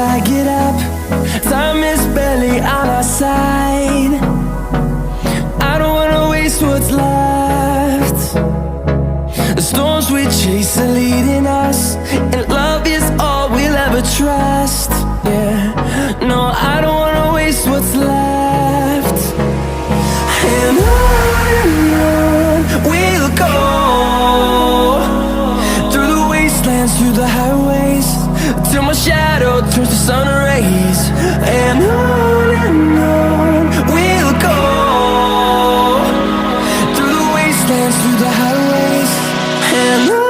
I get up. Time is barely on our side. I don't wanna waste what's left. The storms we chase are leading us, and love is all we'll ever trust. Yeah, no, I don't wanna waste what's left. And on we'll go, through the wastelands, through the highways, till my shadow turns to sun rays. And on we'll go, through the wastelands, through the highways, and on.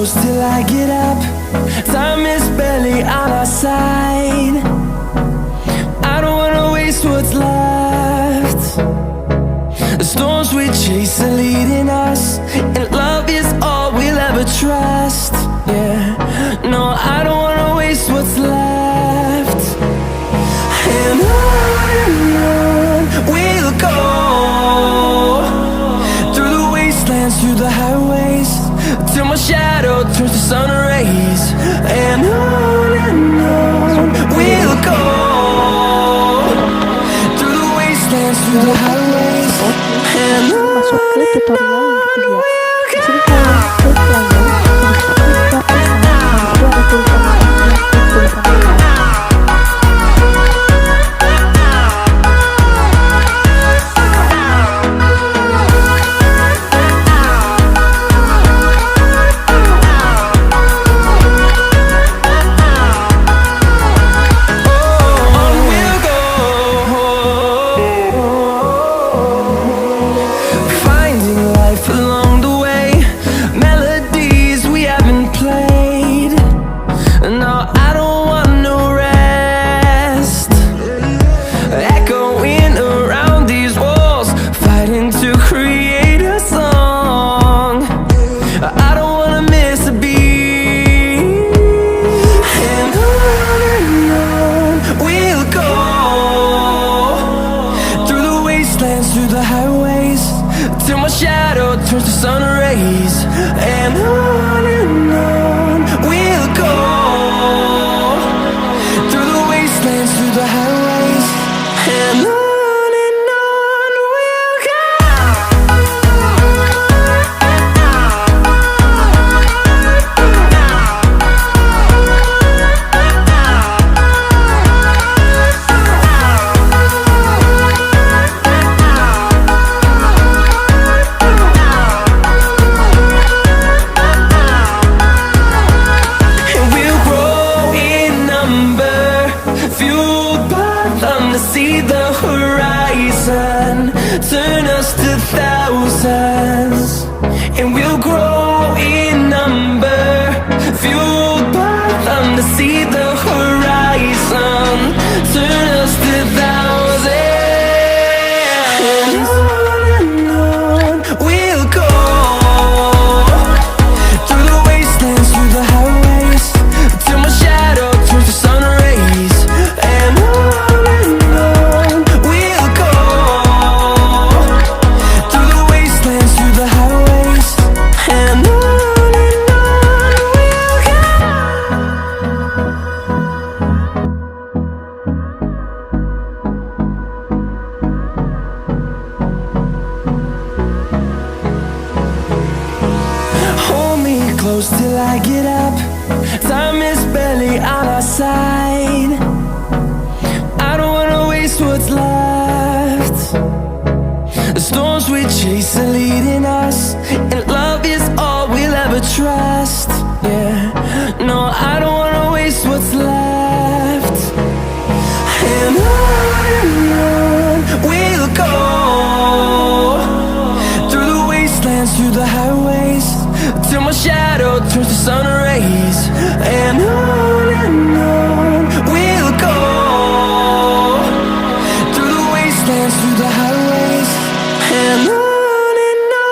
Till I get up, time is barely on our side. I don't wanna waste what's left. The storms we chase are leading us, and love is all we'll ever trust. Yeah, no, I don't wanna waste what's left. And on we'll go, through the wastelands, through the highways, till my shadow turns to sun rays. And on we'll go, through the wastelands, through the highways, and on. Masuk ke tutorial yang ketiga. Sini kalian klik layar, klik ke pesan, nah itu ada tulisan klik tulisan layar. chase are leading us, and love is all we'll ever trust. Yeah, no, I don't wanna waste what's left. And on we'll go, through the wastelands, through the highways, till my shadow turns to sun rays. And on we'll go, through the wastelands, through the highways, and on we'll go.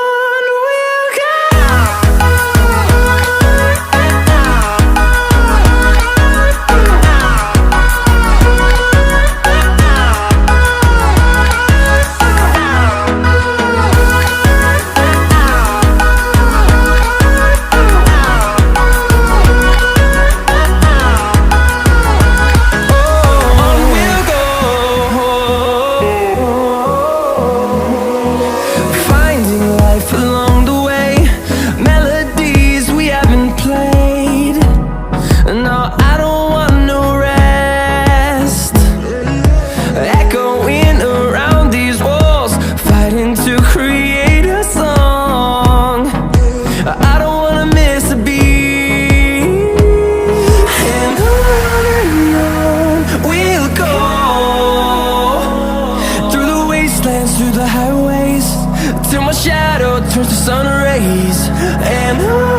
Through the highways, till my shadow turns to sun rays. And on